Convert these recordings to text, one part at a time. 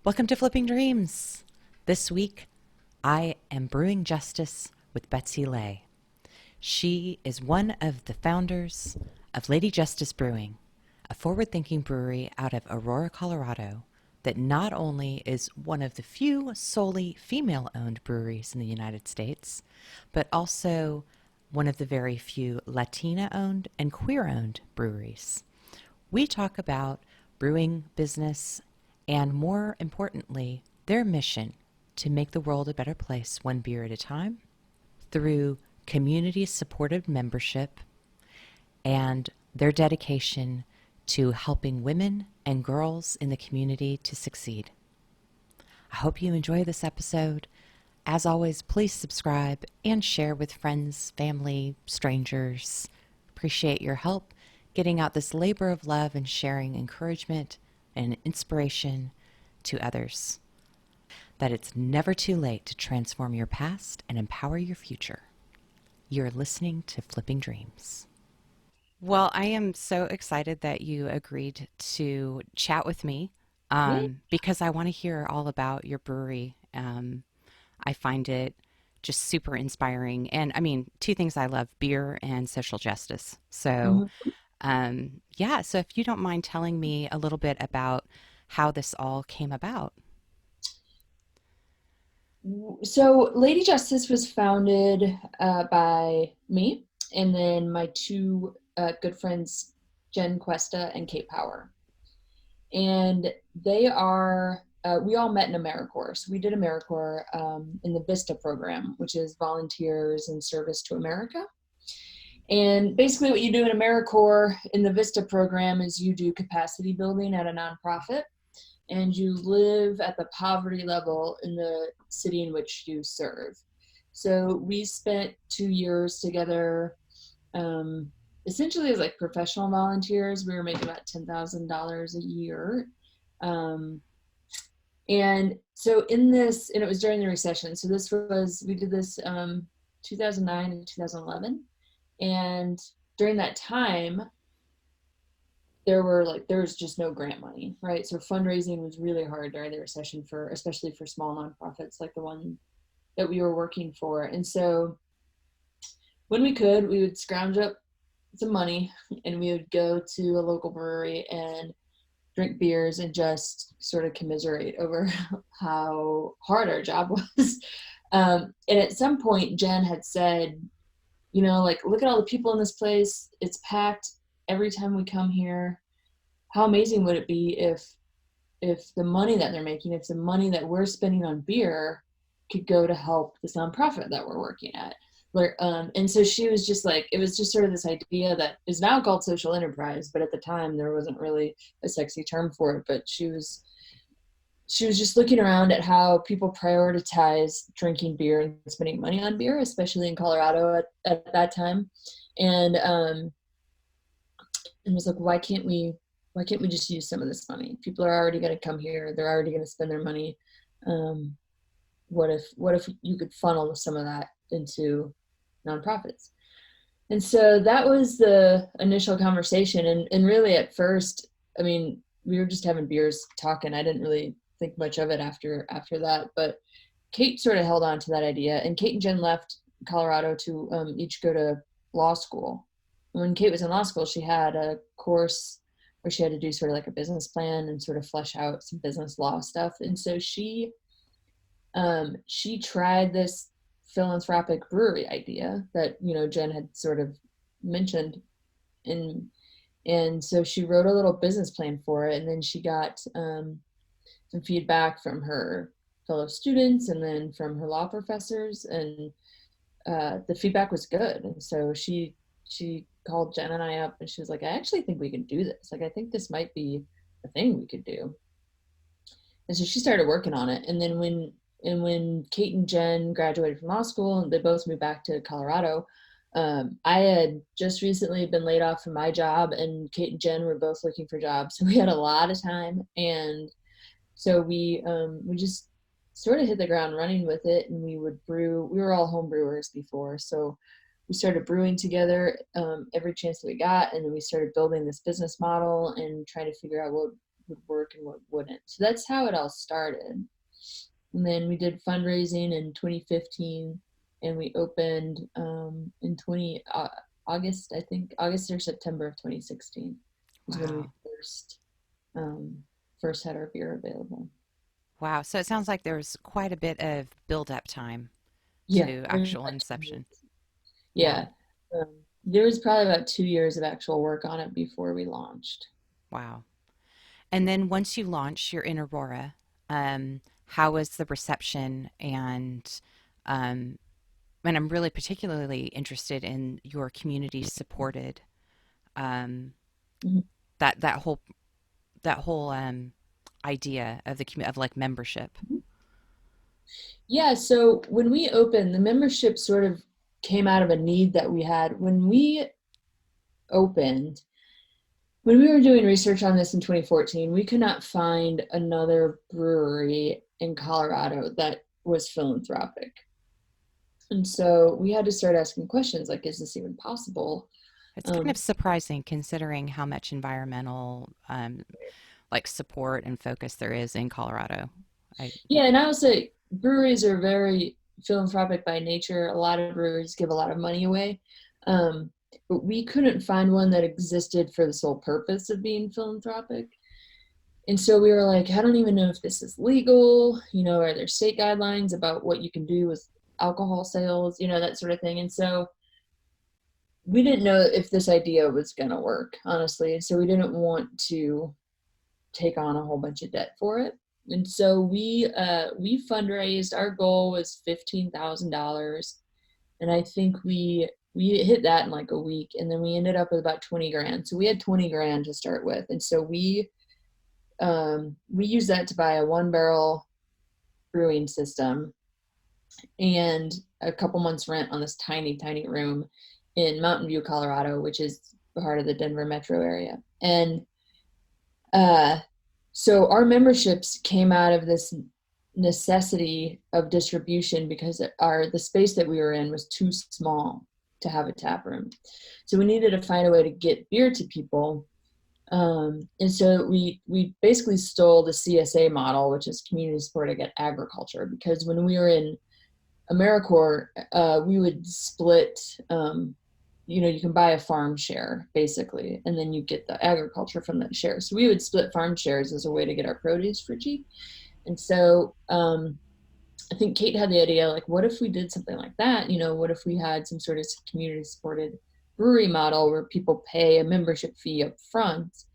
Welcome to Flipping Dreams. This week, I am brewing justice with Betsy Lay. She is one of the founders of Lady Justice Brewing, a forward-thinking brewery out of Aurora, Colorado, that not only is one of the few solely female-owned breweries in the United States, but also one of the very few Latina-owned and queer-owned breweries. We talk about brewing business and, more importantly, their mission to make the world a better place one beer at a time through community-supported membership and their dedication to helping women and girls in the community to succeed. I hope you enjoy this episode. As always, please subscribe and share with friends, family, strangers. Appreciate your help getting out this labor of love and sharing encouragement and inspiration to others. That it's never too late to transform your past and empower your future. You're listening to Flipping Dreams. Well, I am so excited that you agreed to chat with me Yeah. because I want to hear all about your brewery. I find it just super inspiring. And I mean, two things I love: beer and social justice. So, Mhm. yeah, so if you don't mind telling me a little bit about how this all came about. So Lady Justice was founded by me and then my two good friends, Jen Cuesta and Kate Power. And we all met in AmeriCorps. So we did AmeriCorps in the VISTA program, which is Volunteers in Service to America. And basically, what you do in AmeriCorps in the VISTA program is you do capacity building at a nonprofit, and you live at the poverty level in the city in which you serve. So we spent 2 years together, essentially as like professional volunteers. We were making about $10,000 a year. Um, and so in this, and it was during the recession. So we did this 2009 and 2011. And during that time, there was just no grant money, right? So fundraising was really hard during the recession for especially for small nonprofits like the one that we were working for. And so when we could, we would scrounge up some money and we would go to a local brewery and drink beers and just sort of commiserate over how hard our job was. And at some point, Jen had said, like, look at all the people in this place. It's packed every time we come here. How amazing would it be if the money that they're making, if the money that we're spending on beer could go to help this nonprofit that we're working at. And so she was just like, it was just sort of this idea that is now called social enterprise, but at the time there wasn't really a sexy term for it. But she was just looking around at how people prioritize drinking beer and spending money on beer, especially in Colorado at that time. And and was like, why can't we just use some of this money? People are already going to come here. They're already going to spend their money. Um, what if you could funnel some of that into nonprofits? And so that was the initial conversation. And really at first, I mean, we were just having beers talking. I didn't really think much of it after that. But Kate sort of held on to that idea. And Kate and Jen left Colorado to each go to law school. When Kate was in law school, she had a course where she had to do sort of like a business plan and sort of flesh out some business law stuff. And so she tried this philanthropic brewery idea that Jen had sort of mentioned, and so she wrote a little business plan for it, and then she got some feedback from her fellow students and then from her law professors, and the feedback was good. And so she called Jen and I up, and she was like, I actually think we can do this. Like, I think this might be a thing we could do. And so she started working on it. And then when Kate and Jen graduated from law school and they both moved back to Colorado, I had just recently been laid off from my job, and Kate and Jen were both looking for jobs. So we had a lot of time. And so we just sort of hit the ground running with it, and we would brew. We were all home brewers before, so we started brewing together every chance that we got, and then we started building this business model and trying to figure out would work and what wouldn't. So that's how it all started. And then we did fundraising in 2015, and we opened in August, I think August or September of 2016 is when we Wow. um, first had our beer available. Wow. So it sounds like there's quite a bit of build up time Yeah, to very actual much. inception. Wow. Yeah. Um, there was probably about 2 years of actual work on it before we launched. Wow. And then once you launch, you're in Aurora. How was the reception? Um, and I'm really particularly interested in your community supported um, Mhm. that whole idea of of like membership. Yeah, so when we opened, the membership sort of came out of a need that we had. Opened, when we were doing research on this in 2014, we could not find another brewery in Colorado that was philanthropic. And so we had to start asking questions like, is this even possible? It's kind of Um, surprising considering how much environmental like support and focus there is in Colorado. I yeah, and I would say breweries are very philanthropic by nature. A lot of breweries give a lot of money away. Um, but we couldn't find one that existed for the sole purpose of being philanthropic. And so we were like, I don't even know if this is legal. Are there state guidelines about what you can do with alcohol sales, that sort of thing. And so we didn't know if this idea was going to work, honestly. And so we didn't want to take on a whole bunch of debt for it. And so we fundraised. Our goal was $15,000, and I think we hit that in like a week, and then we ended up with about 20 grand. So we had 20 grand to start with, and so we used that to buy a 1 barrel brewing system and a couple months rent on this tiny, tiny room in Mountain View, Colorado, which is part of the Denver metro area. And uh, so our memberships came out of this necessity of distribution because the space that we were in was too small to have a tap room. So we needed to find a way to get beer to people. And so we basically stole the CSA model, which is community supported agriculture, because when we were in AmeriCorps, we would split. You can buy a farm share basically, and then you get the agriculture from that share. So we would split farm shares as a way to get our produce for cheap. And so I think Kate had the idea, like, what if we did something like that? What if we had some sort of community supported brewery model where people pay a membership fee up front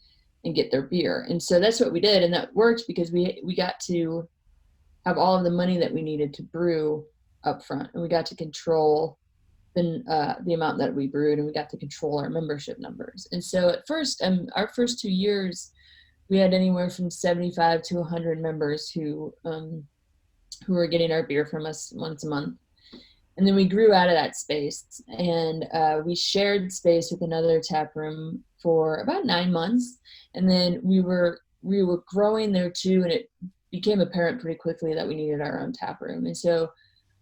and get their beer? And so that's what we did, and that worked because we got to have all of the money that we needed to brew up front, and we got to control the amount that we brewed, and we got to control our membership numbers. And so at first, our first 2 years, we had anywhere from 75 to 100 members who were getting our beer from us once a month. And then we grew out of that space, and we shared space with another tap room for about 9 months. And then we were growing there too, and it became apparent pretty quickly that we needed our own tap room. And so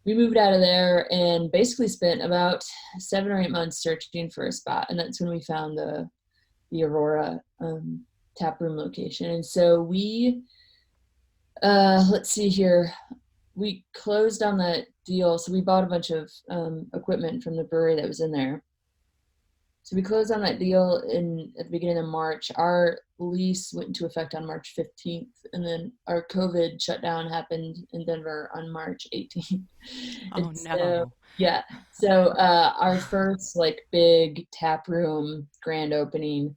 we moved out of there and basically spent about 7 or 8 months searching for a spot, and that's when we found the Aurora tap room location. And so let's see here, we closed on that deal. So we bought a bunch of equipment from the brewery that was in there. So we closed on that deal at the beginning of March. Our lease went into effect on March 15th, and then our COVID shutdown happened in Denver on March 18th. Oh And so, no. yeah, so our first like big tap room grand opening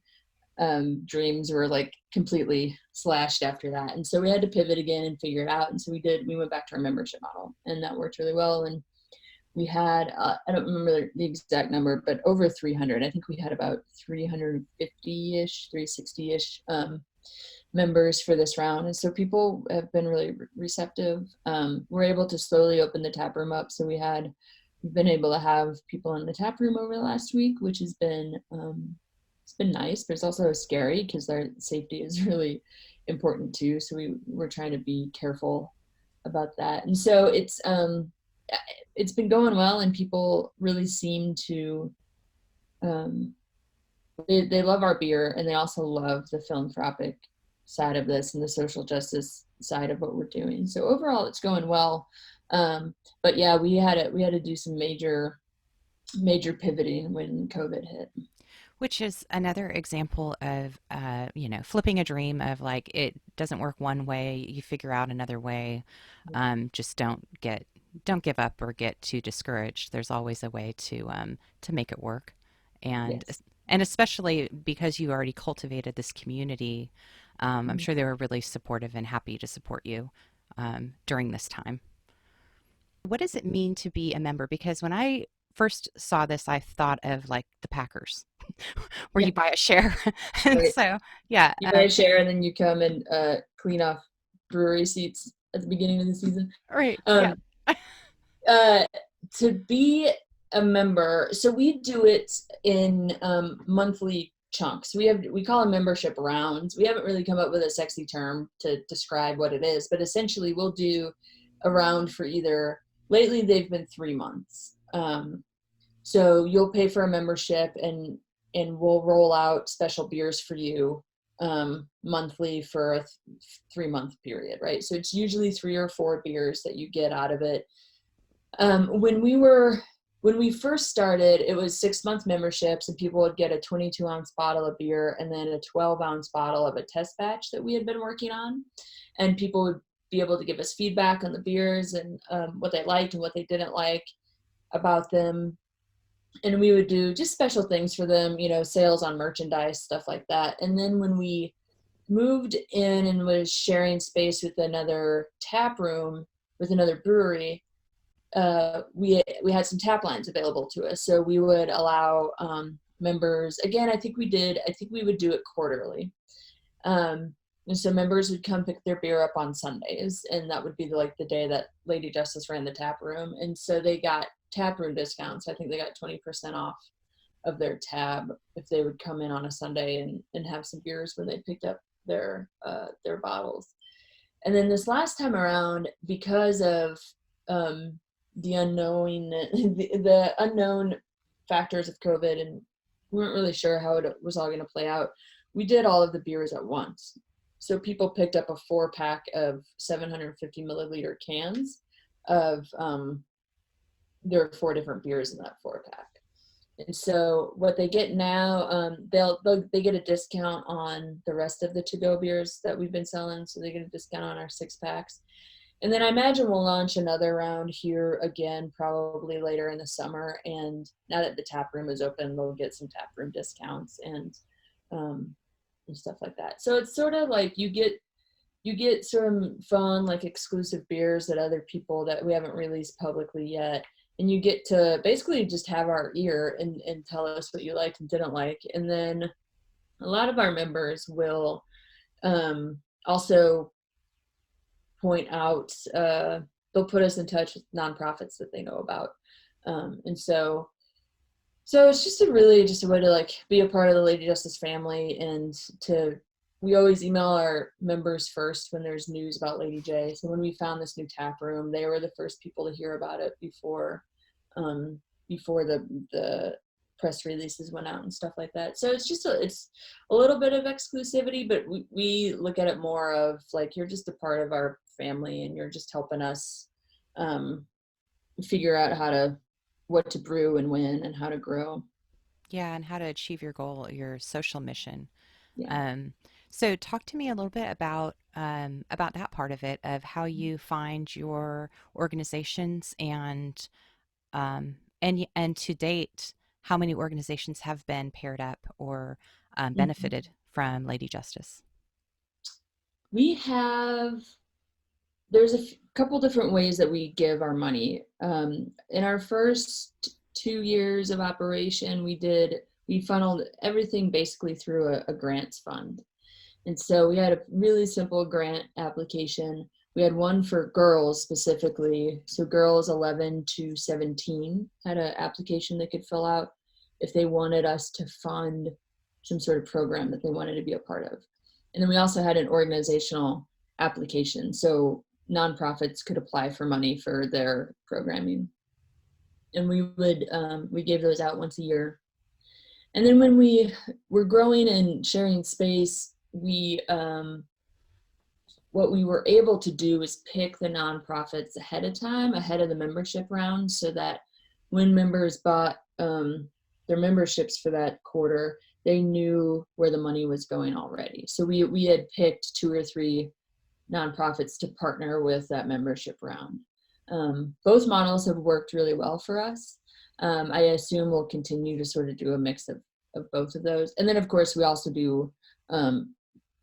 dreams were like completely slashed after that. And so we had to pivot again and figure it out. And so we went back to our membership model, and that worked really well. And we had, I don't remember the exact number, but over 300. I think we had about 350-ish, 360-ish members for this round. And so people have been really receptive. We're able to slowly open the tap room up. So we've been able to have people in the tap room over the last week, which has been, it's been nice, but it's also scary because their safety is really important too. So we're trying to be careful about that. And so it's been going well, and people really seem to um, they love our beer, and they also love the philanthropic side of this and the social justice side of what we're doing. So overall, it's going well. But yeah, we had to do some major pivoting when COVID hit. Which is another example of, flipping a dream of like it doesn't work one way, you figure out another way. Just don't give up or get too discouraged. There's always a way to make it work, and Yes. and especially because you already cultivated this community, I'm Mhm. sure they were really supportive and happy to support you during this time. What does it mean to be a member? Because when I first saw this, I thought of like the Packers, where Yeah. you buy a share. And Right. so, yeah, You buy a share and then you come and clean off brewery seats at the beginning of the season. right, yeah. Um, uh, to be a member, so we do it in monthly chunks. We call them membership rounds. We haven't really come up with a sexy term to describe what it is, but essentially we'll do a round for either. Lately, they've been 3 months. So you'll pay for a membership, and we'll roll out special beers for you monthly for a 3 month period, right? So it's usually 3 or 4 beers that you get out of it. When we first started, it was 6 month memberships, and people would get a 22-ounce bottle of beer and then a 12-ounce bottle of a test batch that we had been working on, and people would be able to give us feedback on the beers and what they liked and what they didn't like about them. And we would do just special things for them, sales on merchandise, stuff like that. And then when we moved in and was sharing space with another tap room, with another brewery, we had some tap lines available to us. So we would allow members, again, I think we would do it quarterly. And so members would come pick their beer up on Sundays, and that would be like the day that Lady Justice ran the tap room. And so they got tap room discounts. I think they got 20% off of their tab if they would come in on a Sunday and have some beers when they picked up their bottles. And then this last time around, because of the unknown the unknown factors of COVID, and we weren't really sure how it was all going to play out, we did all of the beers at once. So people picked up a 4-pack of 750 milliliter cans of there are 4 different beers in that 4-pack. And so what they get now, they get a discount on the rest of the to-go beers that we've been selling. So they get a discount on our 6-packs. And then I imagine we'll launch another round here again, probably later in the summer. And now that the tap room is open, they'll get some tap room discounts and stuff like that. So it's sort of like you get some fun, like exclusive beers that other people that we haven't released publicly yet. And you get to basically just have our ear and tell us what you liked and didn't like. And then a lot of our members will also point out, they'll put us in touch with nonprofits that they know about. And so it's just a way to like be a part of the Lady Justice family, and we always email our members first when there's news about Lady J. So when we found this new tap room, they were the first people to hear about it before the press releases went out and stuff like that. So it's a little bit of exclusivity, but we look at it more of like, you're just a part of our family and you're just helping us figure out what to brew and when and how to grow. Yeah, and how to achieve your goal, your social mission. Yeah. Um, so talk to me a little bit about that part of it, of how you find your organizations, and to date, how many organizations have been paired up or Mhm. benefited from Lady Justice. We have There's a couple different ways that we give our money. In our first 2 years of operation, we funneled everything basically through a grants fund. And so we had a really simple grant application. We had one for girls specifically. So girls 11 to 17 had an application they could fill out if they wanted us to fund some sort of program that they wanted to be a part of. And then we also had an organizational application. So nonprofits could apply for money for their programming. And we gave those out once a year. And then when we were growing and sharing space, we what we were able to do is pick the nonprofits ahead of time, ahead of the membership round, so that when members bought their memberships for that quarter, they knew where the money was going already. So we had picked 2 or 3 nonprofits to partner with that membership round. Both models have worked really well for us. I assume we'll continue to sort of do a mix of both of those. And then of course we also do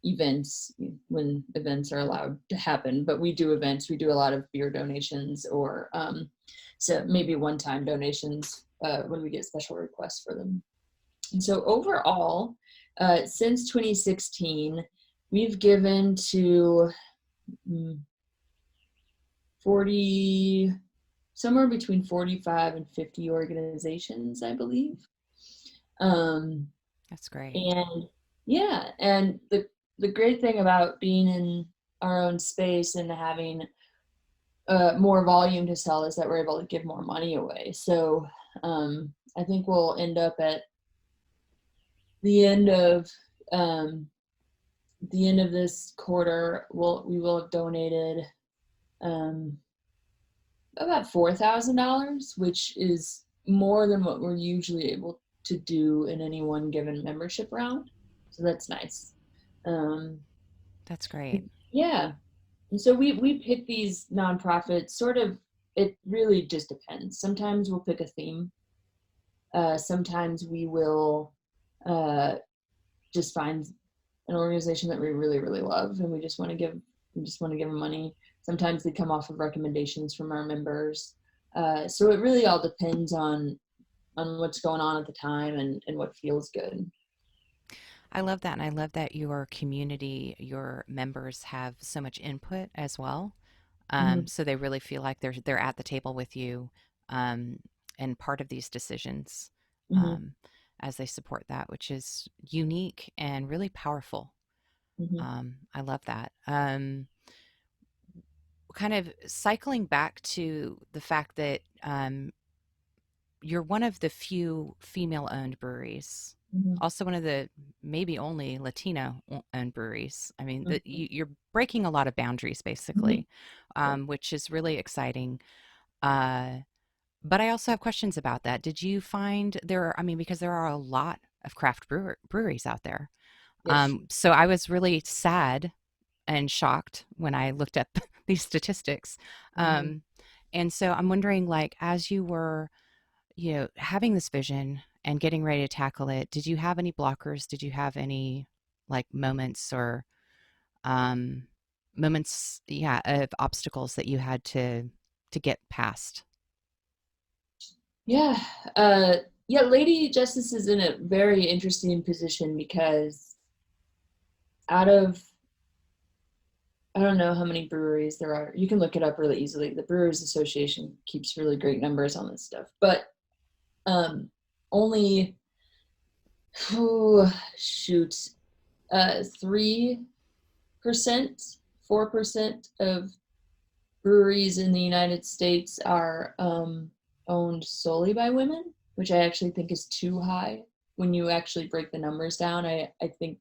events when events are allowed to happen, but we do events. We do a lot of beer donations or so maybe one-time donations when we get special requests for them. And so overall, since 2016, we've given to 40, somewhere between 45 and 50 organizations, I believe. That's great. And yeah, and the great thing about being in our own space and having more volume to sell is that we're able to give more money away. So I think we'll end up at the end of this quarter, we will have donated about $4,000, which is more than what we're usually able to do in any one given membership round. So that's nice. That's great. Yeah. And so we pick these nonprofits sort of, it really just depends. Sometimes we'll pick a theme. Sometimes we will just find an organization that we really, really love and we just want to give them money. Sometimes they come off of recommendations from our members. So it really all depends on what's going on at the time and what feels good. I love that. And I love that your community, your members have so much input as well. Mm-hmm. So they really feel like they're at the table with you um, and part of these decisions Mm-hmm. um, as they support that, which is unique and really powerful. Mm-hmm. I love that. Kind of cycling back to the fact that you're one of the few female-owned breweries, Mm-hmm. also one of the maybe only Latino-owned breweries. I mean, Mm-hmm. you're breaking a lot of boundaries, Mm-hmm. basically, Yeah. which is really exciting. Uh, but I also have questions about that. Did you find I mean, because there are a lot of craft breweries out there. Yes. So I was really sad and shocked when I looked at these statistics. Mm-hmm. Um, and so I'm wondering, like, as you were, having this vision and getting ready to tackle it, did you have any blockers? Did you have any like moments or um, moments, yeah, of obstacles that you had to get past? Yeah. Uh, yeah. Lady Justice is in a very interesting position because out of, I don't know how many breweries there are. You can look it up really easily. The Brewers Association keeps really great numbers on this stuff, but only, oh, shoot, 3%, 4% of breweries in the United States are owned solely by women, which I actually think is too high. When you actually break the numbers down, I think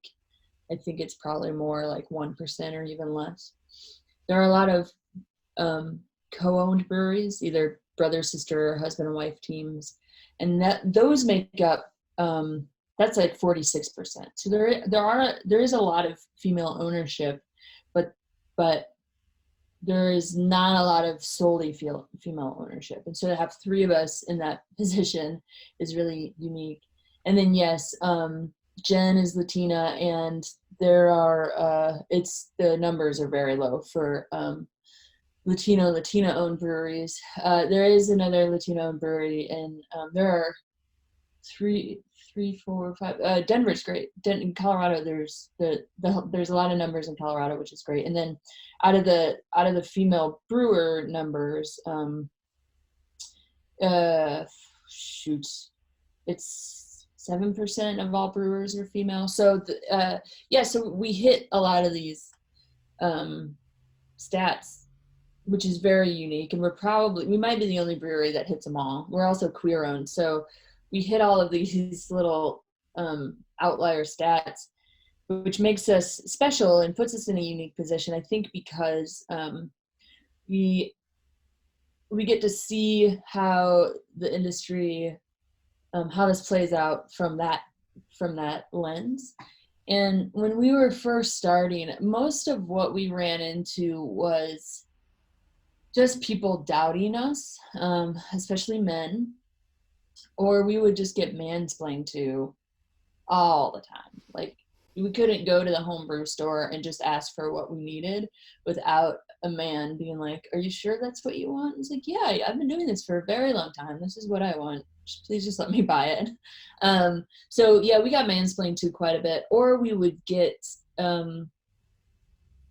it's probably more like 1% or even less. There are a lot of co-owned breweries, either brother, sister, or husband and wife teams, and those make up that's like 46%. So there is a lot of female ownership, but but there is not a lot of solely female ownership. And so to have 3 of us in that position is really unique. And then yes, Jen is Latina, and there are the numbers are very low for Latina owned breweries. There is another Latino owned brewery, and there are three, 4, 5. Denver's great. In Colorado, there's a lot of numbers in Colorado, which is great. And then out of the female brewer numbers, shoot, it's 7% of all brewers are female. So yeah, so we hit a lot of these stats, which is very unique, and we might be the only brewery that hits them all. We're also queer owned, so we hit all of these little outlier stats. which makes us special and puts us in a unique position, I think, because we get to see how the industry, how this plays out from that lens. And when we were first starting, most of what we ran into was just people doubting us, especially men, or we would just get mansplained to all the time. Like, we couldn't go to the homebrew store and just ask for what we needed without a man being like, "Are you sure that's what you want?" It's like, "Yeah, I've been doing this for a very long time. This is what I want. Please just let me buy it." So yeah, we got mansplained to quite a bit, or we would get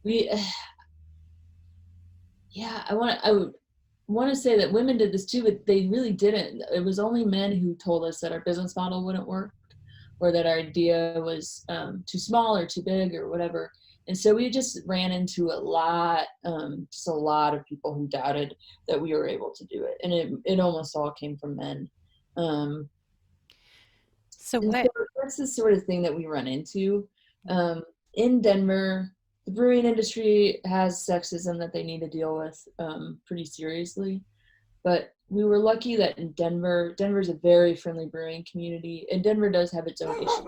we yeah, I would want to say that women did this too, but they really didn't. It was only men who told us that our business model wouldn't work, or that our idea was too small or too big or whatever. And so we just ran into just a lot of people who doubted that we were able to do it. And it almost all came from men. Um, So and so what? that's the sort of thing that we run into. In Denver, the brewing industry has sexism that they need to deal with pretty seriously. But we were lucky that in Denver's a very friendly brewing community, and Denver does have its own issues.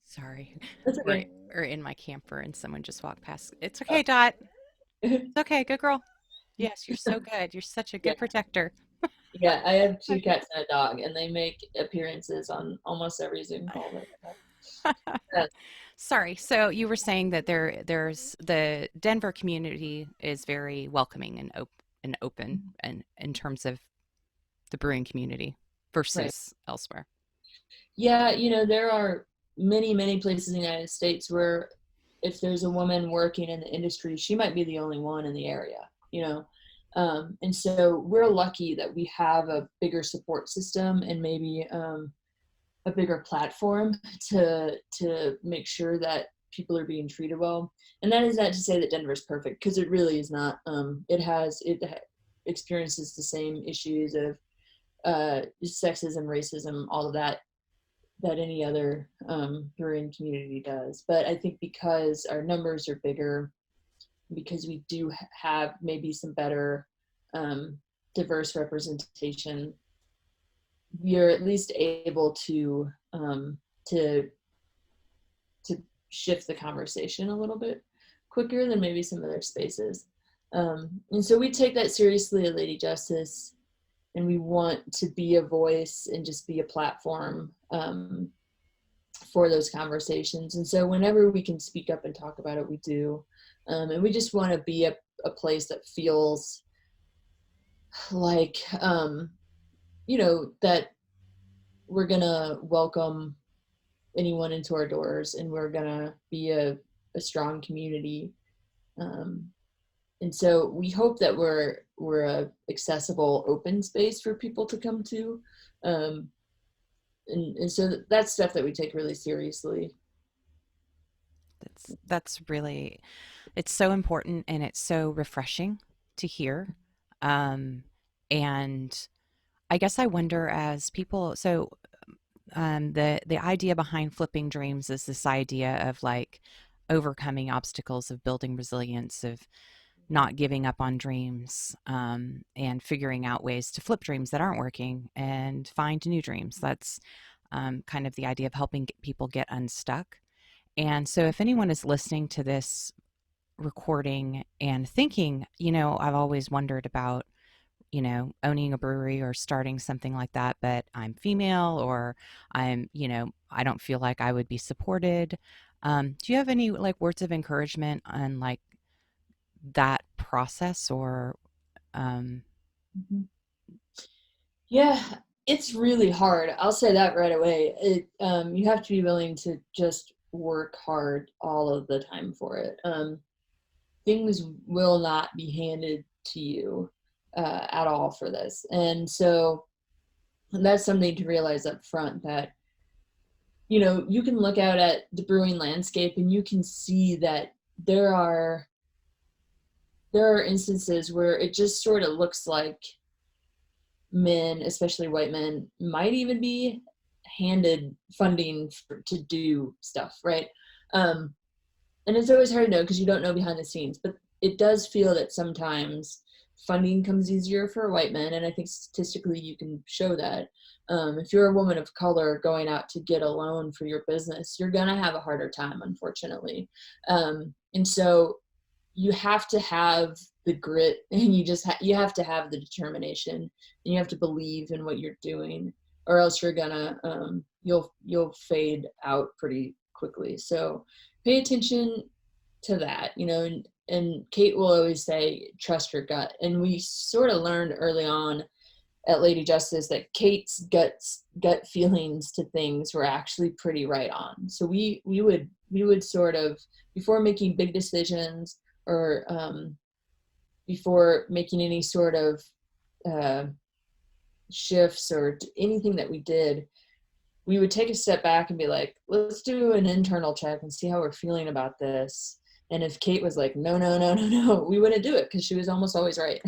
Sorry, That's we're okay. we're in my camper and someone just walked past. It's okay, Dot. It's okay, good girl. Yes, you're so good. You're such a Yeah, good protector. yeah. I have two Okay. cats and a dog, and they make appearances on almost every Zoom call that I have. Sorry. So you were saying that there's the Denver community is very welcoming and open and in terms of the brewing community Right. versus elsewhere. Yeah, there are many, many places in the United States where if there's a woman working in the industry, she might be the only one in the area. And so we're lucky that we have a bigger support system and maybe a bigger platform to make sure that people are being treated well. And that is not to say that Denver is perfect, because it really is not. It experiences the same issues of sexism, racism, all of that any other brewing community does. But I think because our numbers are bigger, because we do have maybe some better um, diverse representation, we are at least able to to shift the conversation a little bit quicker than maybe some other spaces. And so we take that seriously at Lady Justice, and we want to be a voice and just be a platform for those conversations. And so whenever we can speak up and talk about it, we do. And we just want to be a place that feels like, that we're going to welcome anyone into our doors, and we're going to be a strong community. Um, and so we hope that we're a accessible, open space for people to come to. Um, and so that's stuff that we take really seriously. That's really it's so important and it's so refreshing to hear. Um, and I guess I wonder as people so the idea behind flipping dreams is this idea of like overcoming obstacles, of building resilience, of not giving up on dreams, and figuring out ways to flip dreams that aren't working and find new dreams. That's kind of the idea of helping people get unstuck. And so, if anyone is listening to this recording and thinking, I've always wondered about, owning a brewery or starting something like that, but I'm female or I don't feel like I would be supported. Do you have any like words of encouragement on like that process or, um, Mhm. Yeah, it's really hard. I'll say that right away. You have to be willing to just work hard all of the time for it. Things will not be handed to you at all for this, and so that's something to realize up front, that you can look out at the brewing landscape and you can see that there are instances where it just sort of looks like men, especially white men, might even be handed funding to do stuff, right? Um, and it's always hard to know because you don't know behind the scenes, but it does feel that sometimes funding comes easier for white men, and I think statistically you can show that. If you're a woman of color going out to get a loan for your business, you're gonna have a harder time, unfortunately. And so you have to have the grit, and you have to have the determination, and you have to believe in what you're doing, or else you're gonna you'll fade out pretty quickly. So pay attention to that, and Kate will always say trust your gut, and we sort of learned early on at Lady Justice that Kate's gut feelings to things were actually pretty right on. So we would sort of, before making big decisions, or before making any sort of uh, shifts or anything that we did, we would take a step back and be like, let's do an internal check and see how we're feeling about this. And if Kate was like, no, no, no, no, no, we wouldn't do it because she was almost always right.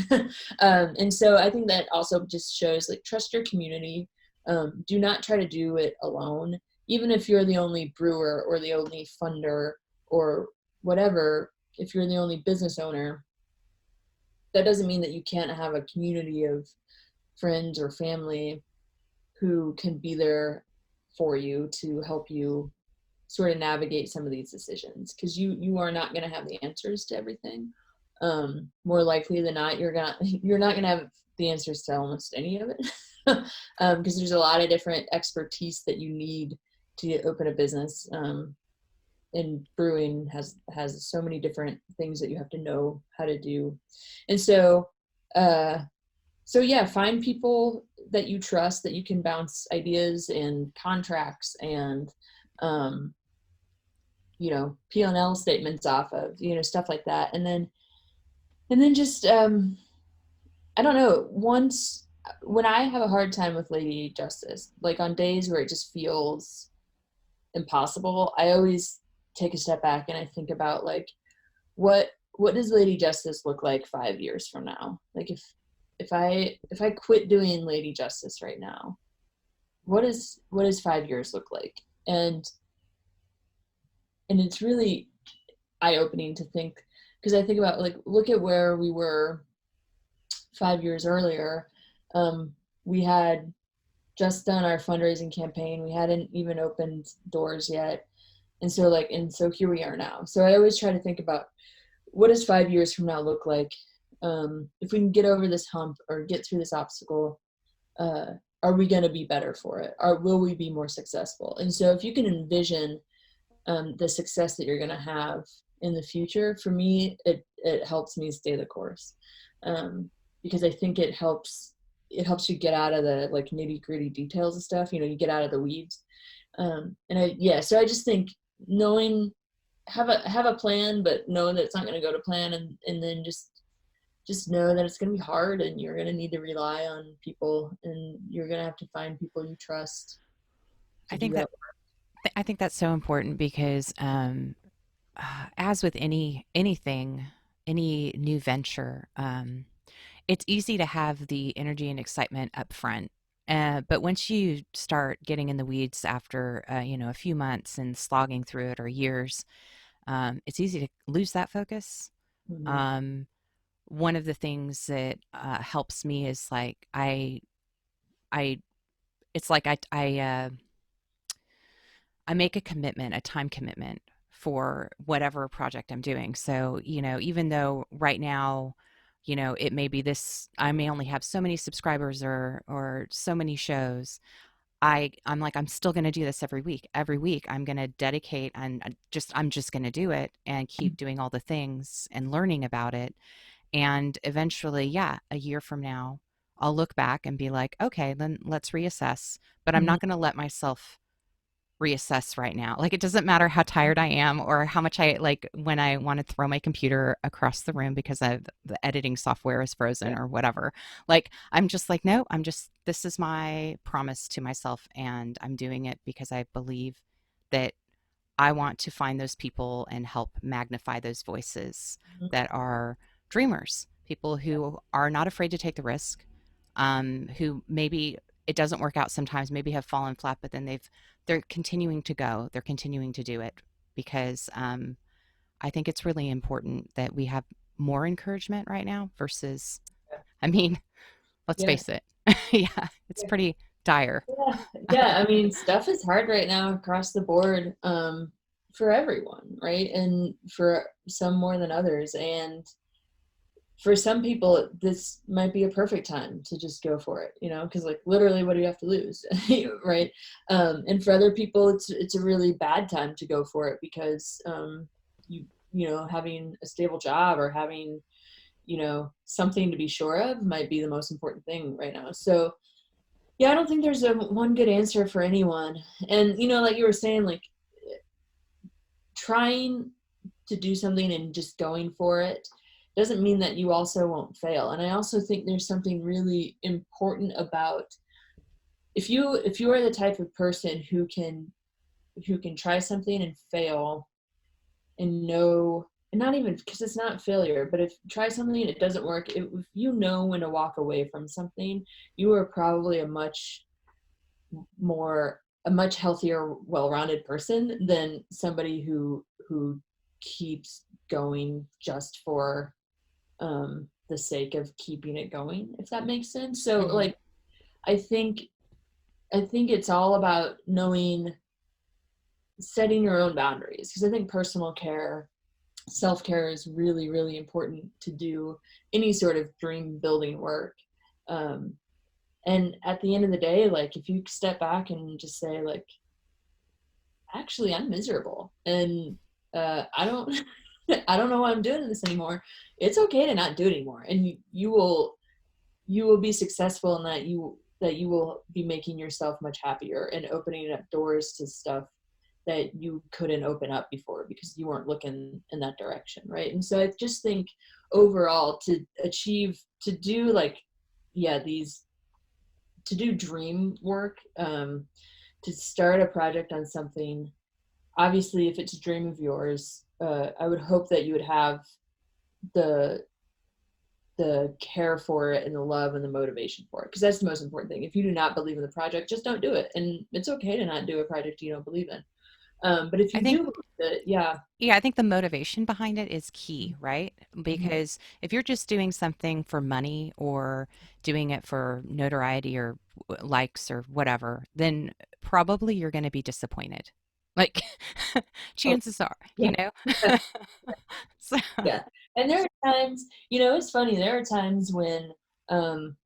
And so I think that also just shows, like, trust your community. Do not try to do it alone. Even if you're the only brewer or the only funder or whatever, if you're the only business owner, that doesn't mean that you can't have a community of friends or family who can be there for you to help you sort of navigate some of these decisions, because you are not going to have the answers to everything. More likely than not, you're not going to have the answers to almost any of it, because there's a lot of different expertise that you need to open a business. And brewing has so many different things that you have to know how to do. And so yeah, find people that you trust, that you can bounce ideas and contracts and P&L statements off of, stuff like that. And then just I don't know, once, when I have a hard time with Lady Justice, like on days where it just feels impossible, I always take a step back and I think about, like, what does Lady Justice look like 5 years from now? Like, if I quit doing Lady Justice right now, what does 5 years look like? And it's really eye-opening to think, because I think about, like, look at where we were 5 years earlier. We had just done our fundraising campaign. We hadn't even opened doors yet. And so here we are now. So I always try to think about, what does 5 years from now look like? If we can get over this hump or get through this obstacle, are we going to be better for it? Or will we be more successful? And so if you can envision the success that you're going to have in the future, for me, it helps me stay the course, because I think it helps you get out of the, like, nitty gritty details of stuff. You get out of the weeds. So I just think, have a plan, but knowing that it's not going to go to plan, and then just know that it's going to be hard, and you're going to need to rely on people, and you're going to have to find people you trust to I do think that. that I think that's so important because, as with anything, any new venture, it's easy to have the energy and excitement up front. But once you start getting in the weeds after, a few months and slogging through it, or years, it's easy to lose that focus. Mhm. Um, One of the things that helps me is, like, I, it's like I make a commitment, a time commitment for whatever project I'm doing. So, even though right now, it may be this, I may only have so many subscribers or so many shows. I'm like, I'm still going to do this every week. Every week I'm going to dedicate, and I'm just going to do it and keep doing all the things and learning about it. And eventually, yeah, a year from now, I'll look back and be like, okay, then let's reassess. But I'm Mhm. not going to let myself reassess right now. Like, it doesn't matter how tired I am or how much I like when I want to throw my computer across the room because the editing software is frozen Yeah. or whatever. Like, I'm just like, no, this is my promise to myself, and I'm doing it because I believe that I want to find those people and help magnify those voices Mhm. that are dreamers, people who are not afraid to take the risk, who maybe it doesn't work out sometimes, maybe have fallen flat, but then they're continuing to go, they're continuing to do it because I think it's really important that we have more encouragement right now versus, I mean, let's Yeah. face it. Yeah, it's pretty dire. Yeah, yeah. I mean, stuff is hard right now across the board, for everyone, right? And for some more than others. And for some people, this might be a perfect time to just go for it, because like literally, what do you have to lose, right? And for other people, it's a really bad time to go for it because having a stable job or having something to be sure of might be the most important thing right now. So yeah, I don't think there's a one good answer for anyone. And like you were saying, like trying to do something and just going for it doesn't mean that you also won't fail. And I also think there's something really important about if you are the type of person who can try something and fail and know, and not even because it's not failure, but if you try something and it doesn't work, if you know when to walk away from something, you are probably a much healthier, well-rounded person than somebody who keeps going just for the sake of keeping it going, if that makes sense. So Mhm. like I think it's all about knowing, setting your own boundaries, because I think personal care, self-care is really, really important to do any sort of dream building work. um, and at the end of the day, like if you step back and just say like, actually I'm miserable and I don't I don't know why I'm doing this anymore, it's okay to not do it anymore. And you will be successful in that you will be making yourself much happier and opening up doors to stuff that you couldn't open up before because you weren't looking in that direction, right? And so I just think overall, to do like, yeah, these to do dream work, to start a project on something, obviously if it's a dream of yours, I would hope that you would have the care for it and the love and the motivation for it, because that's the most important thing. If you do not believe in the project, just don't do it, and it's okay to not do a project you don't believe in. But if I you think, do believe it, yeah. yeah, I think the motivation behind it is key, right? Because if you're just doing something for money or doing it for notoriety or likes or whatever, then probably you're going to be disappointed. Like, Oh, chances are, yeah. So, Yeah. And there are times, it's funny, there are times um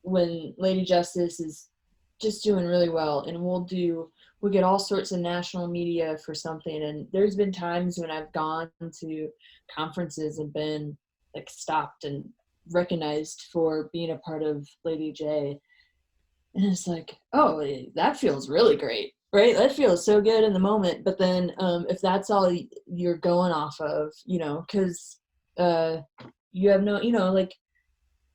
when Lady Justice is just doing really well, and we'll get all sorts of national media for something. And there's been times when I've gone to conferences and been like stopped and recognized for being a part of Lady J. And it's like, oh, that feels really great, right? That feels so good in the moment. But then if that's all you're going off of, because uh, you have no, like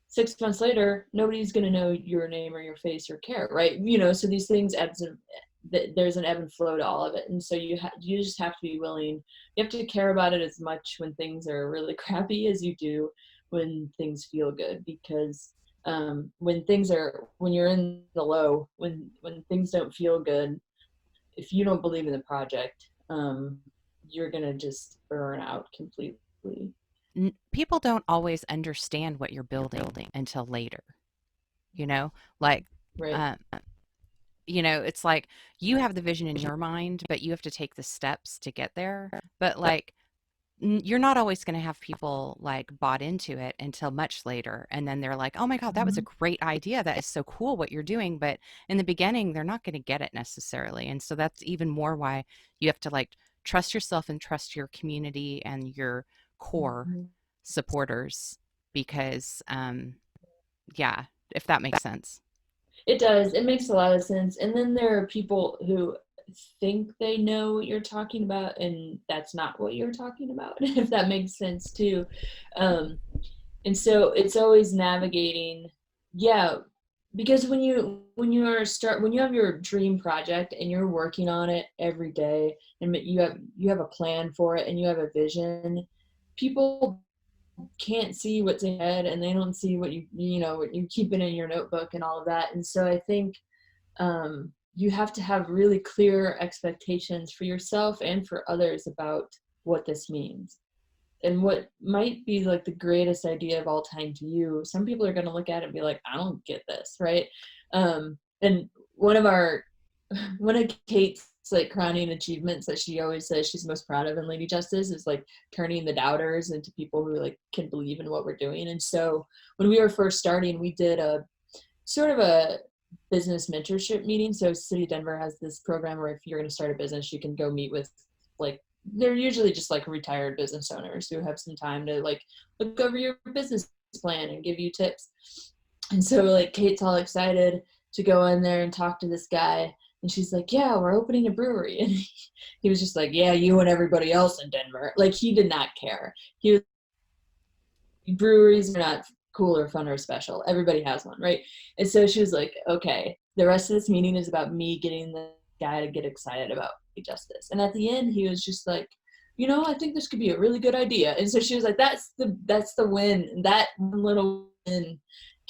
6 months later, nobody's going to know your name or your face or care, right? So these things there's an ebb and flow to all of it. And so you just have to be willing, you have to care about it as much when things are really crappy as you do when things feel good. Because when you're in the low, when things don't feel good, if you don't believe in the project, you're going to just burn out completely. people don't always understand what you're building until later, you know? Like, Right. uh, it's like you have the vision in your mind, but you have to take the steps to get there. But like, you're not always going to have people like bought into it until much later. And then they're like, oh my God, that was a Mhm. great idea. That is so cool what you're doing. But in the beginning, they're not going to get it necessarily. And so that's even more why you have to like trust yourself and trust your community and your core Mhm. supporters because, yeah, if that makes sense. It does. It makes a lot of sense. And then there are people who think they know what you're talking about, and that's not what you're talking about, if that makes sense too. Um, and so it's always navigating, yeah, because when you have your dream project and you're working on it every day, and you have a plan for it and you have a vision, people can't see what's ahead, and they don't see what what you keep it in your notebook and all of that. And so I think you have to have really clear expectations for yourself and for others about what this means. And what might be like the greatest idea of all time to you, some people are going to look at it and be like, I don't get this, right? And one of Kate's like crowning achievements that she always says she's most proud of in Lady Justice is like turning the doubters into people who like can believe in what we're doing. And so when we were first starting, we did a sort of a business mentorship meeting. So City of Denver has this program where if you're going to start a business, you can go meet with like, they're usually just like retired business owners who have some time to like look over your business plan and give you tips. And so like Kate's all excited to go in there and talk to this guy. And she's like, yeah, we're opening a brewery. And he was just like, yeah, you and everybody else in Denver. Like he did not care. He was, breweries are not cool or fun or special. Everybody has one, right? And so she was like, okay, the rest of this meeting is about me getting the guy to get excited about justice. And at the end, he was just like, I think this could be a really good idea. And so she was like, that's the win. That little win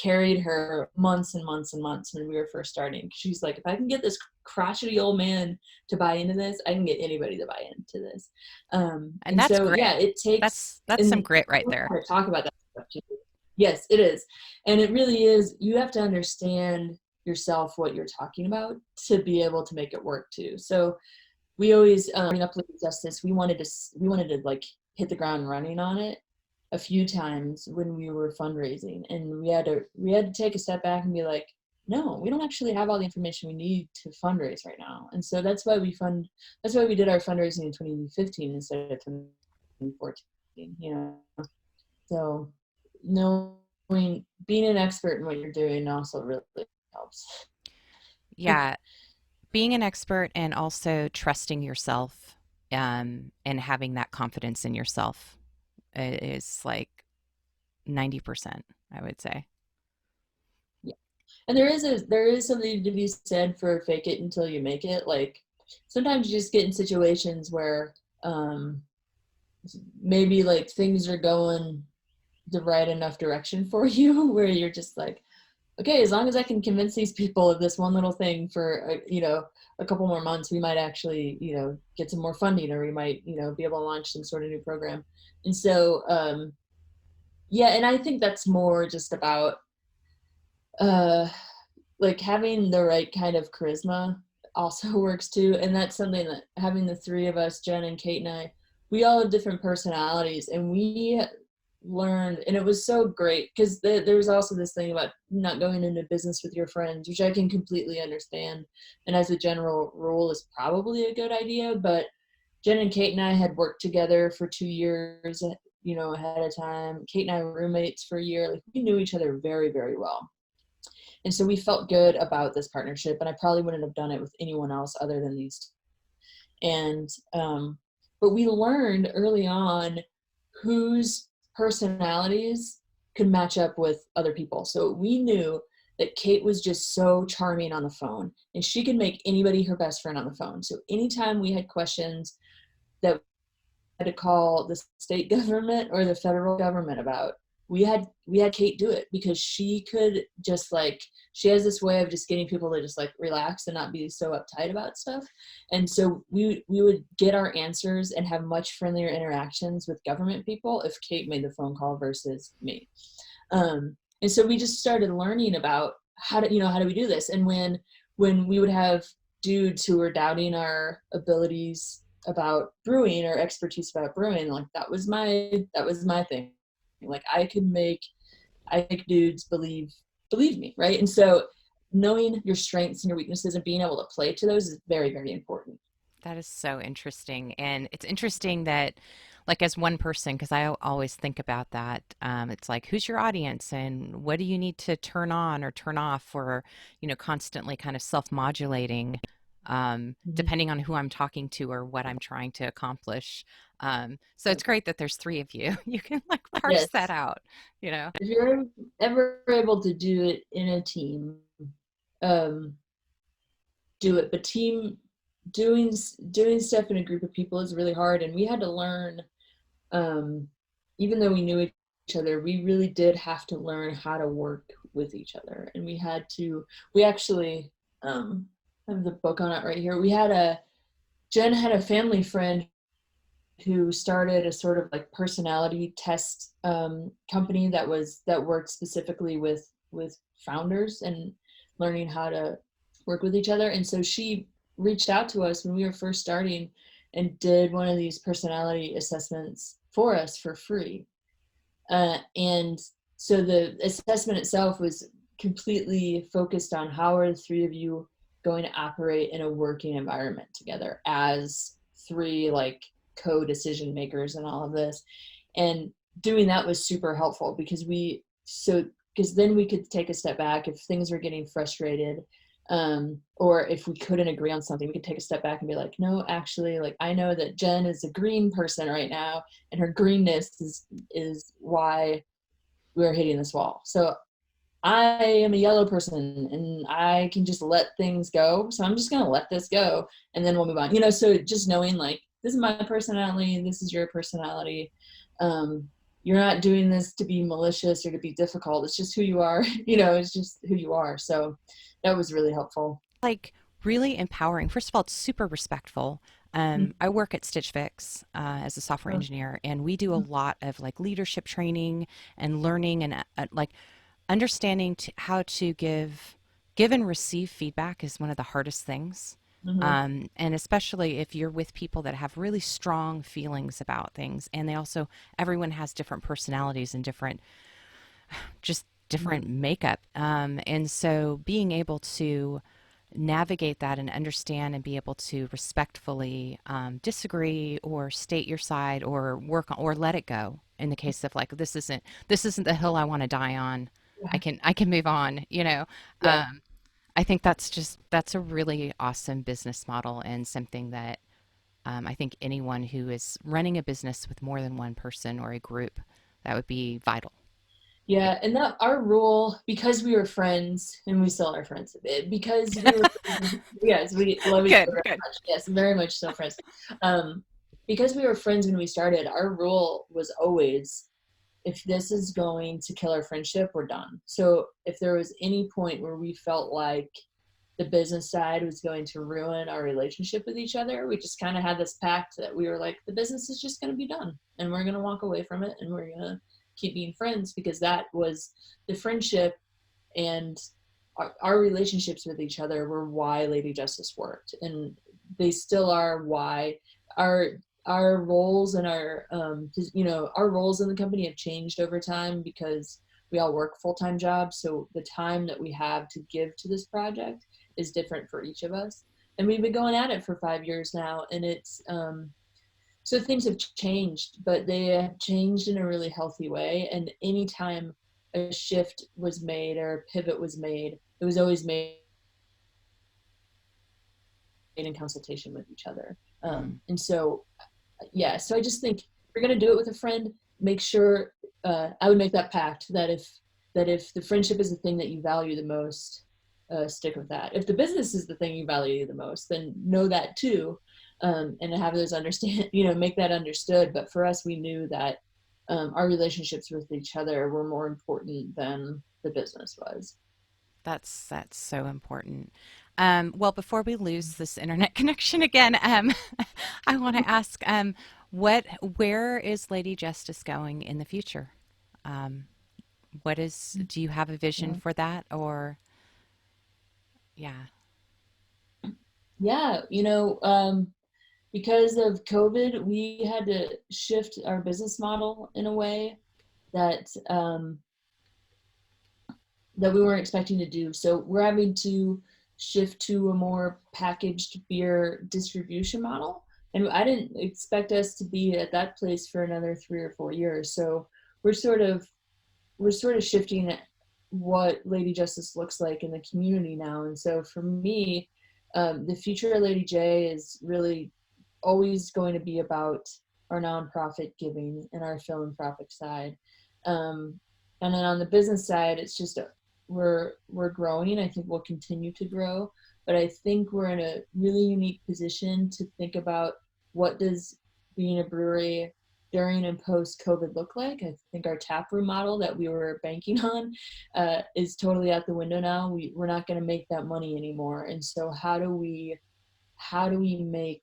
carried her months and months and months when we were first starting. She's like, if I can get this crotchety old man to buy into this, I can get anybody to buy into this. And that's so great. yeah, it takes that's some grit right there. Talk about that stuff too. Yes, it is. And it really is. You have to understand yourself what you're talking about to be able to make it work too. So we always bring up Legal Justice. We wanted to like hit the ground running on it a few times when we were fundraising, and we had to take a step back and be like, no, we don't actually have all the information we need to fundraise right now. And so that's why we did our fundraising in 2015 instead of 2014. So being an expert in what you're doing also really helps. Yeah, being an expert and also trusting yourself, and having that confidence in yourself is like 90%, I would say. Yeah. And there is something to be said for fake it until you make it. Like sometimes you just get in situations where maybe like things are going the right enough direction for you where you're just like, okay, as long as I can convince these people of this one little thing for a couple more months, we might actually get some more funding, or we might be able to launch some sort of new program. And so yeah, and I think that's more just about like having the right kind of charisma also works too. And that's something that having the three of us, Jen and Kate and I, we all have different personalities, and we learned, and it was so great because there was also this thing about not going into business with your friends, which I can completely understand, and as a general rule is probably a good idea. But Jen and Kate and I had worked together for 2 years ahead of time. Kate and I were roommates for a year. Like we knew each other very, very well, and so we felt good about this partnership, and I probably wouldn't have done it with anyone else other than these two. And but we learned early on whose personalities could match up with other people. So we knew that Kate was just so charming on the phone, and she could make anybody her best friend on the phone. So anytime we had questions that we had to call the state government or the federal government about, we had Kate do it, because she could just like, she has this way of just getting people to just like relax and not be so uptight about stuff. And so we would get our answers and have much friendlier interactions with government people if Kate made the phone call versus me. And so we just started learning about how do we do this. And when we would have dudes who were doubting our abilities about brewing or expertise about brewing, like that was my thing. Like I make dudes believe me, right? And so knowing your strengths and your weaknesses and being able to play to those is very, very important. That is so interesting. And it's interesting that, like, as one person, because I always think about that, it's like, who's your audience and what do you need to turn on or turn off, or, constantly kind of self modulating, Mm-hmm. depending on who I'm talking to or what I'm trying to accomplish. So it's Yep. great that there's three of you. You can like parse that Yes. out. If you're ever able to do it in a team, um, do it. But doing stuff in a group of people is really hard, and we had to learn, even though we knew each other, we really did have to learn how to work with each other. And we actually have the book on it right here. Jen had a family friend who started a sort of like personality test company that worked specifically with founders and learning how to work with each other. And so she reached out to us when we were first starting and did one of these personality assessments for us for free. And so the assessment itself was completely focused on how are the three of you going to operate in a working environment together as three like co-decision makers and all of this. And doing that was super helpful because then we could take a step back if things were getting frustrated, or if we couldn't agree on something, we could take a step back and be like, no, actually, like I know that Jen is a green person right now, and her greenness is why we're hitting this wall. So I am a yellow person and I can just let things go. So I'm just going to let this go and then we'll move on. So just knowing like, this is my personality, this is your personality. You're not doing this to be malicious or to be difficult. It's just who you are. It's just who you are. So that was really helpful. Like really empowering. First of all, it's super respectful. I work at Stitch Fix as a software engineer, and we do a lot of like leadership training and learning and like understanding how to give and receive feedback is one of the hardest things. Mm-hmm. And especially if you're with people that have really strong feelings about things, and everyone has different personalities and different makeup. And so being able to navigate that and understand and be able to respectfully disagree or state your side or work on, or let it go in the case of like, this isn't the hill I want to die on. I can move on, Yeah. I think that's a really awesome business model and something that I think anyone who is running a business with more than one person or a group, that would be vital. Yeah, and that our rule, because we were friends, and we still are friends, because we were, yes, we love each other Good, very good. much. Yes, very much still friends. Um, because we were friends when we started, our rule was always, if this is going to kill our friendship, we're done. So if there was any point where we felt like the business side was going to ruin our relationship with each other, we just kind of had this pact that we were like, the business is just going to be done and we're going to walk away from it and we're going to keep being friends, because that was the friendship, and our relationships with each other were why Lady Justice worked, and they still are why our roles and our roles in the company have changed over time because we all work full-time jobs. So the time that we have to give to this project is different for each of us. And we've been going at it for 5 years now, and it's so things have changed, but they have changed in a really healthy way. And anytime a shift was made or a pivot was made, it was always made in consultation with each other. Mm. And so, yeah, so I just think if you're going to do it with a friend, make sure, I would make that pact that if the friendship is the thing that you value the most, stick with that. If the business is the thing you value the most, then know that too, and have those understand, make that understood. But for us, we knew that our relationships with each other were more important than the business was. That's so important. Well, before we lose this internet connection again, I want to ask, where is Lady Justice going in the future? Um, do you have a vision Yeah. for that, or yeah? Yeah, because of COVID, we had to shift our business model in a way that that we weren't expecting to do. So we're having to shift to a more packaged beer distribution model. And I didn't expect us to be at that place for another 3 or 4 years. So we're sort of shifting what Lady Justice looks like in the community now. And so for me, the future of Lady J is really always going to be about our nonprofit giving and our philanthropic side. Um, and then on the business side, it's just we're growing. I think we'll continue to grow, but I think we're in a really unique position to think about what does being a brewery during and post COVID look like. I think our tap room model that we were banking on is totally out the window now. We're not going to make that money anymore. And so how do we make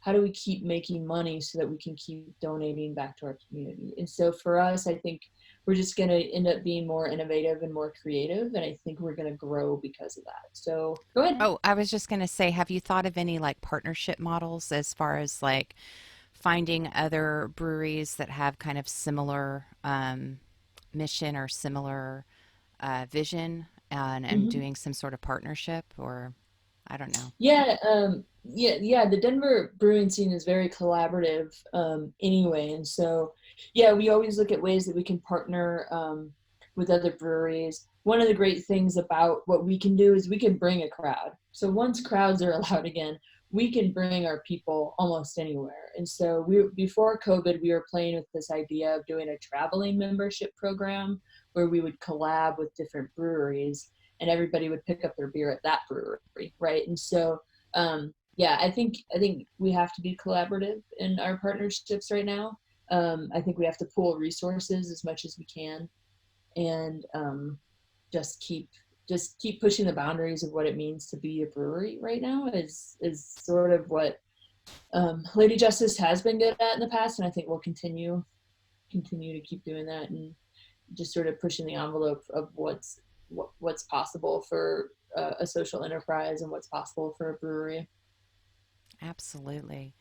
how do we keep making money so that we can keep donating back to our community? And so for us, I think we're just going to end up being more innovative and more creative, and I think we're going to grow because of that. So go ahead. Oh, I was just going to say, have you thought of any like partnership models as far as like finding other breweries that have kind of similar mission or similar vision and Mhm. doing some sort of partnership, or I don't know. Yeah. The Denver brewing scene is very collaborative anyway, and so yeah, we always look at ways that we can partner with other breweries. One of the great things about what we can do is we can bring a crowd. So once crowds are allowed again, we can bring our people almost anywhere. And so we before COVID, we were playing with this idea of doing a traveling membership program where we would collab with different breweries and everybody would pick up their beer at that brewery, right? And so, yeah, I think we have to be collaborative in our partnerships right now. I think we have to pool resources as much as we can, and just keep just keep pushing the boundaries of what it means to be a brewery right now is sort of what Lady Justice has been good at in the past, and I think we'll continue to keep doing that and just sort of pushing the envelope of what's possible for a social enterprise and what's possible for a brewery. Absolutely.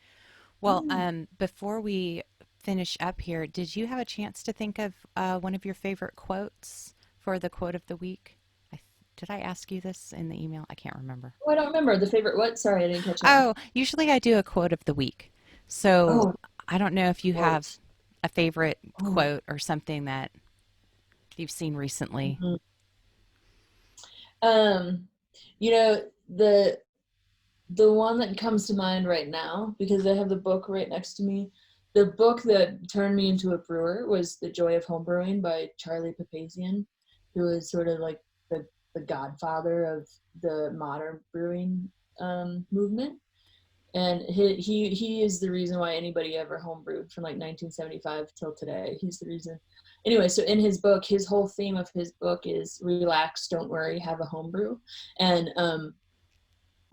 Well, Yeah. before we finish up here, did you have a chance to think of one of your favorite quotes for the quote of the week? Did I ask you this in the email? I can't remember. Oh, I don't remember the favorite what. Sorry, I didn't catch that. Oh, usually I do a quote of the week. So Oh, I don't know if you have quote. a favorite Oh. quote or something that you've seen recently. Mhm. Um, you know the one that comes to mind right now, because I have the book right next to me. The book that turned me into a brewer was The Joy of Homebrewing by Charlie Papazian, who is sort of like the godfather of the modern brewing movement. And he is the reason why anybody ever homebrewed from like 1975 till today. He's the reason. Anyway, so in his book, his whole theme of his book is relax, don't worry, have a homebrew. And um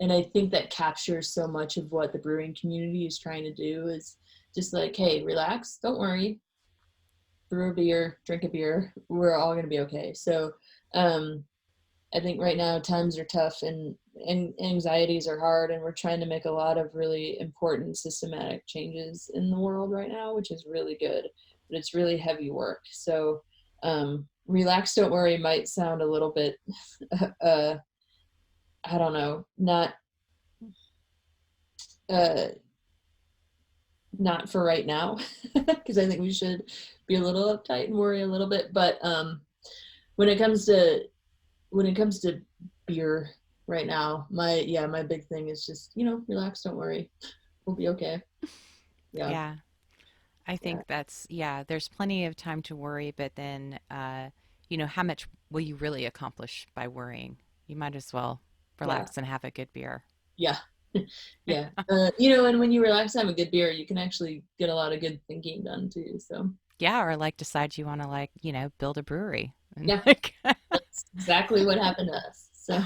and I think that captures so much of what the brewing community is trying to do is just like, hey, relax, don't worry, brew a beer, drink a beer, we're all going to be okay. So um, I think right now times are tough and anxieties are hard, and we're trying to make a lot of really important systematic changes in the world right now, which is really good, but it's really heavy work. So relax, don't worry might sound a little bit, uh, I don't know, uh, not for right now, because I think we should be a little uptight and worry a little bit. But when it comes to when it comes to beer right now, my big thing is just relax, don't worry, we'll be okay. Yeah, Yeah, I yeah, think that's, yeah, there's plenty of time to worry, but then, how much will you really accomplish by worrying? You might as well yeah, relax and have a good beer. yeah, yeah. And when you relax and have a good beer, you can actually get a lot of good thinking done too. So Yeah, or like decide you want to like, build a brewery. And yeah, like that's exactly what happened to us. So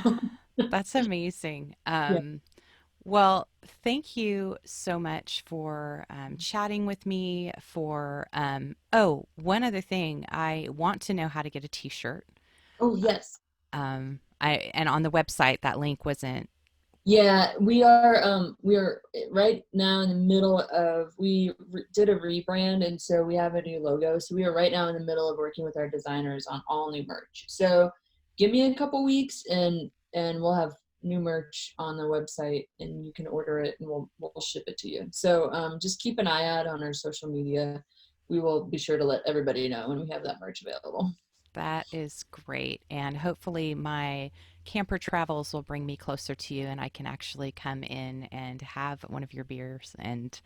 that's amazing. yeah. Well, thank you so much for chatting with me. Oh, one other thing, I want to know how to get a t-shirt. Oh yes. And on the website, that link wasn't. Yeah, we are right now in the middle of did a rebrand, and so we have a new logo. So we are right now in the middle of working with our designers on all new merch. So give me a couple weeks and we'll have new merch on the website, and you can order it and we'll ship it to you. So just keep an eye out on our social media. We will be sure to let everybody know when we have that merch available. That is great. And hopefully, my camper travels will bring me closer to you and I can actually come in and have one of your beers and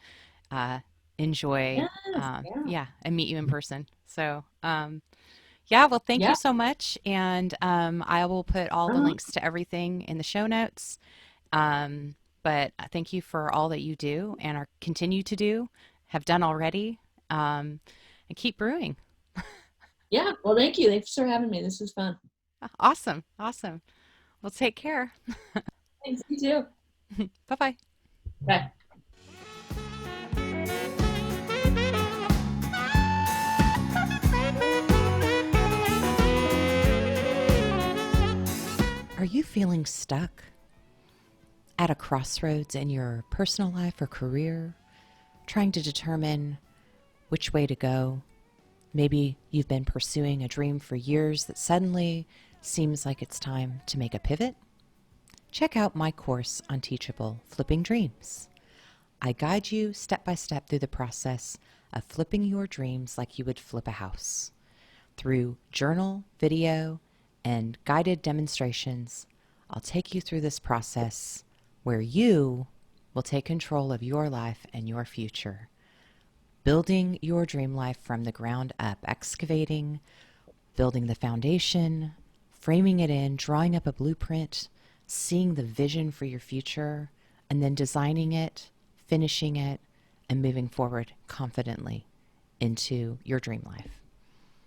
uh, enjoy, Yes, yeah. yeah, and meet you in person. So, yeah, well, thank you Yeah. so much. And I will put all the Uh-huh. links to everything in the show notes. But thank you for all that you do and are continue to do, have done already. and keep brewing. Yeah. Well, thank you. Thanks for having me. This was fun. Awesome. Awesome. Well, take care. Thanks. You too. Bye bye. Bye. Are you feeling stuck at a crossroads in your personal life or career, trying to determine which way to go? Maybe you've been pursuing a dream for years that suddenly seems like it's time to make a pivot. Check out my course on Teachable, Flipping Dreams. I guide you step by step through the process of flipping your dreams like you would flip a house. Through journal, video, and guided demonstrations, I'll take you through this process where you will take control of your life and your future. Building your dream life from the ground up, excavating, building the foundation, framing it in, drawing up a blueprint, seeing the vision for your future, and then designing it, finishing it, and moving forward confidently into your dream life.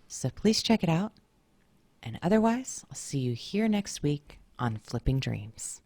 So please check it out. And otherwise, I'll see you here next week on Flipping Dreams.